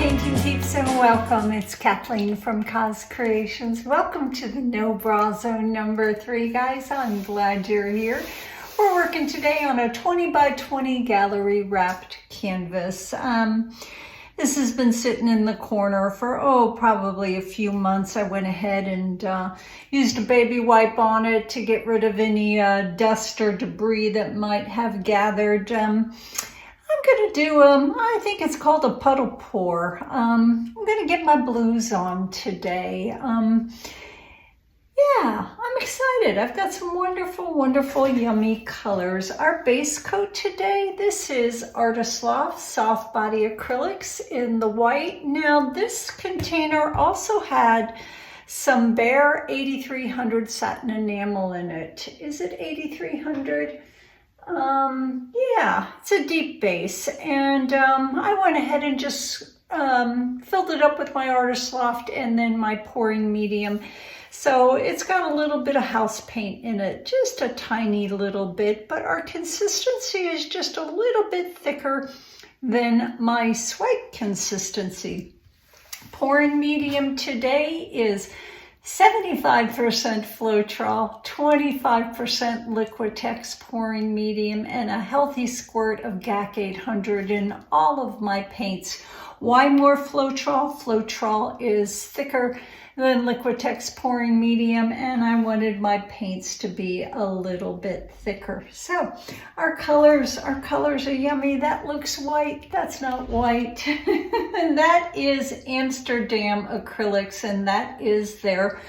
painting peeps, and welcome. It's Kathleen from COZ Creations. Welcome to the No Bra Zone number 3, guys. I'm glad you're here. We're working today on a 20 by 20 gallery wrapped canvas. This has been sitting in the corner for, probably a few months. I went ahead and used a baby wipe on it to get rid of any dust or debris that might have gathered. I'm going to do, I think it's called a puddle pour. I'm going to get my blues on today. Yeah, I'm excited. I've got some wonderful, yummy colors. Our base coat today, this is Artist Loft Soft Body Acrylics in the white. Now, this container also had some bare 8300 satin enamel in it. Is it 8300? Yeah, it's a deep base, and I went ahead and just filled it up with my Artist Loft and then my pouring medium. So it's got a little bit of house paint in it, just a tiny little bit, but our consistency is just a little bit thicker than my swipe consistency. Pouring medium today is 75% Floetrol, 25% Liquitex pouring medium, and a healthy squirt of GAC 800 in all of my paints. Why more Floetrol? Floetrol is thicker than Liquitex pouring medium, and I wanted my paints to be a little bit thicker. So our colors are yummy. That looks white. That's not white. And that is Amsterdam Acrylics, and that is their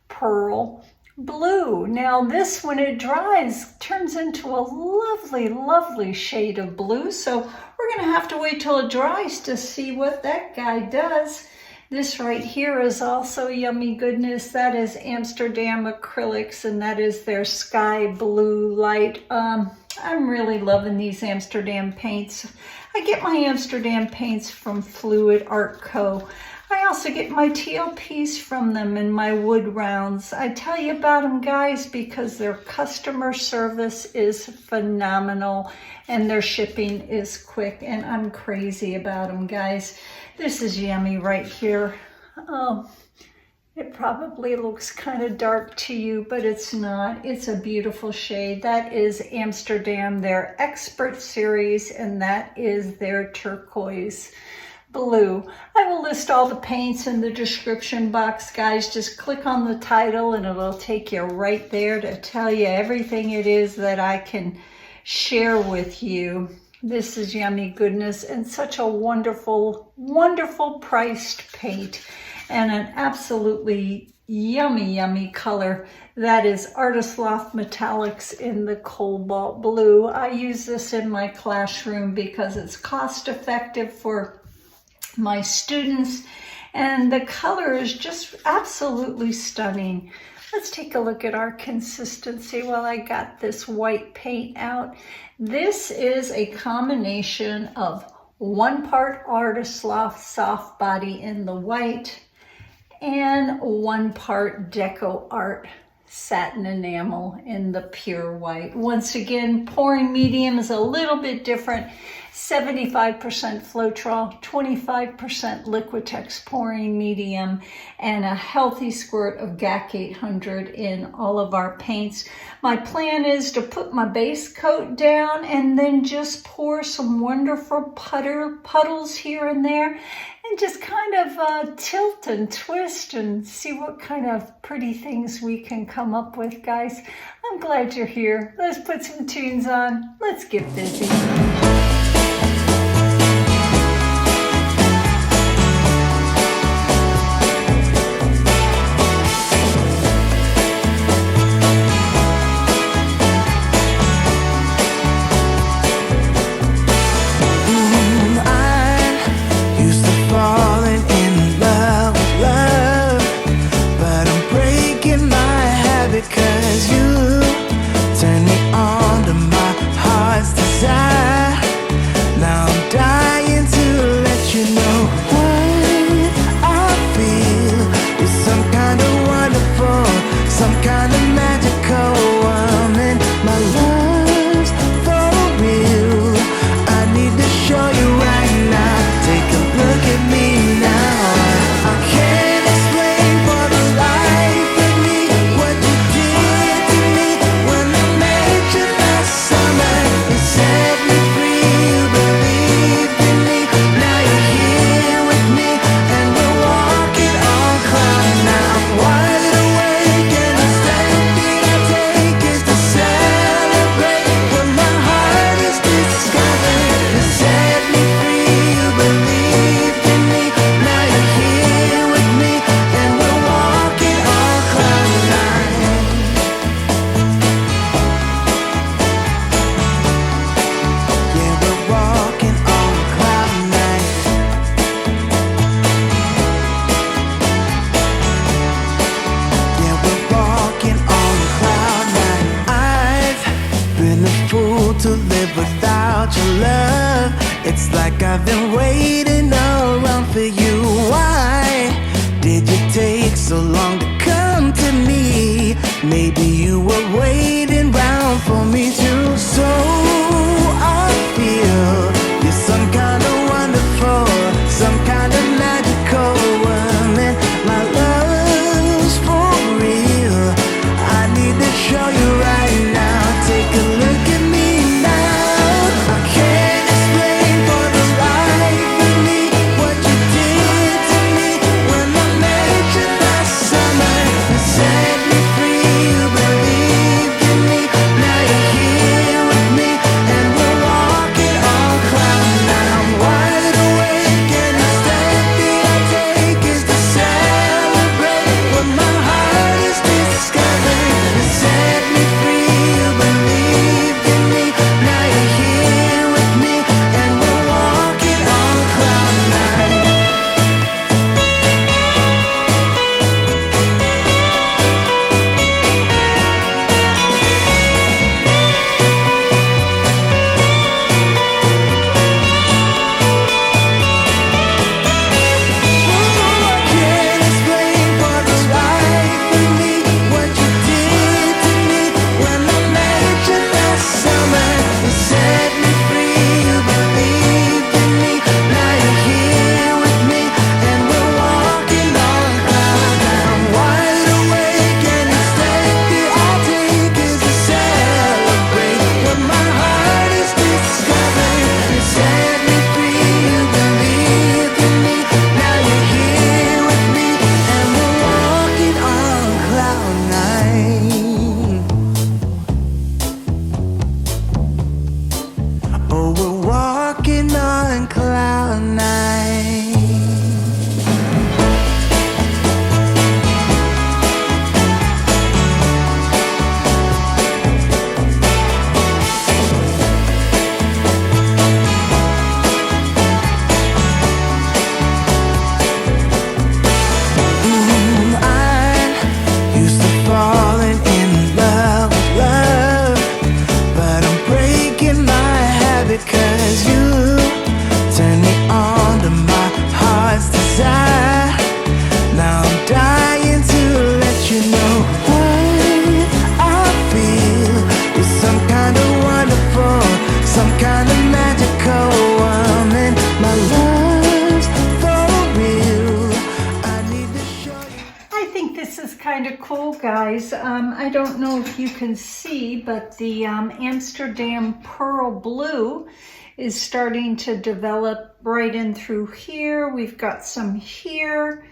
pearl blue. Now this, when it dries, turns into a lovely shade of blue. So we're gonna have to wait till it dries to see what that guy does. This right here is also yummy goodness. That is Amsterdam Acrylics, and that is their sky blue light. I'm really loving these Amsterdam paints. I get my Amsterdam paints from Fluid Art Co. I also get my TLPs from them and my wood rounds. I tell you about them, guys, because their customer service is phenomenal and their shipping is quick, and I'm crazy about them, guys. This is yummy right here. It probably looks kind of dark to you, but it's not. It's a beautiful shade. That is Amsterdam, their Expert Series, and that is their turquoise blue. I will list all the paints in the description box, guys. Just click on the title and it'll take you right there to tell you everything it is that I can share with you. This is yummy goodness, and such a wonderful priced paint, and an absolutely yummy color. That is Artist Loft Metallics in the cobalt blue. I use this in my classroom because it's cost effective for my students, and the color is just absolutely stunning. Let's take a look at our consistency while I got this white paint out. This is a combination of 1 part Artist Loft Soft Body in the white and 1 part Deco Art Satin Enamel in the pure white. Once again, pouring medium is a little bit different. 75% Floetrol, 25% Liquitex pouring medium, and a healthy squirt of GAC 800 in all of our paints. My plan is to put my base coat down and then just pour some wonderful puddles here and there, and just kind of tilt and twist and see what kind of pretty things we can come up with, guys. I'm glad you're here. Let's put some tunes on. Let's get busy. Cause you turn me on to my heart's desire. It's like I've been waiting around for you. Why did you take so long to come to me? Maybe you were waiting round for me too. So I feel you're some kind of wonderful, some kind of magical woman. My love's for real. I need to show you right now. Take a look at me now. I can't explain for the life of me what you did to me when I met you last summer. You set me free, you believed in me. Now you're here with me and we're walking on cloud nine. I'm wide awake and the step that I take is to celebrate what my heart is discovering. You set me free, you believed in me. Now you're here with me and we're walking on cloud nine. I can't explain for the life of me what you did to me when I met you last summer. You set me free, you believed in me. Now you're here with me and we're walking on cloud nine. I'm wide awake and the step that I take is to celebrate what my heart is discovering. You set me free, you believed in me. Now you're here with me and we're walking on cloud nine. Oh, we're walking on cloud nine. I used to falling in love with love, but I'm breaking my habit 'cause you turn me on to my heart's desire. Now I'm dying to let you know what I feel. You're some kind of wonderful, some kind of magical woman. My love's for real. I need to show you. I think this is kind of cool, guys. I don't know if you can see, but the Amsterdam Pearl Blue is starting to develop right in through here. We've got some here,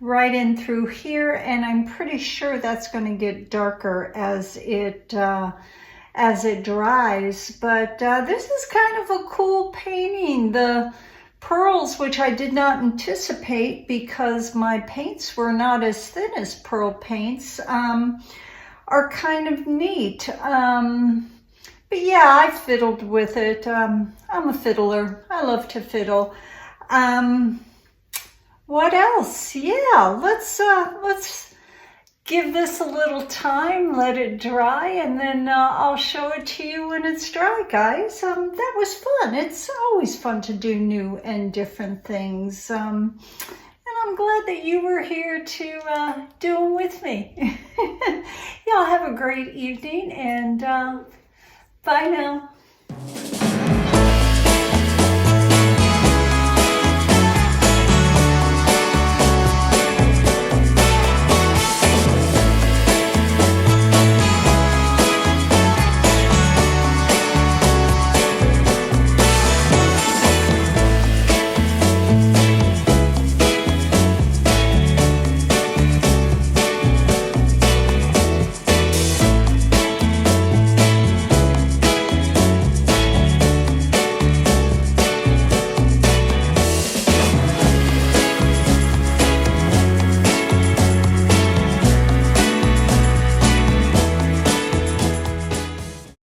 right in through here, and I'm pretty sure that's going to get darker as it dries. But this is kind of a cool painting. The pearls, which I did not anticipate because my paints were not as thin as pearl paints, are kind of neat. But yeah, I fiddled with it. I'm a fiddler. I love to fiddle. What else? Yeah, let's give this a little time, let it dry, and then I'll show it to you when it's dry, guys. That was fun. It's always fun to do new and different things. And I'm glad that you were here to do them with me. Y'all have a great evening, and bye now.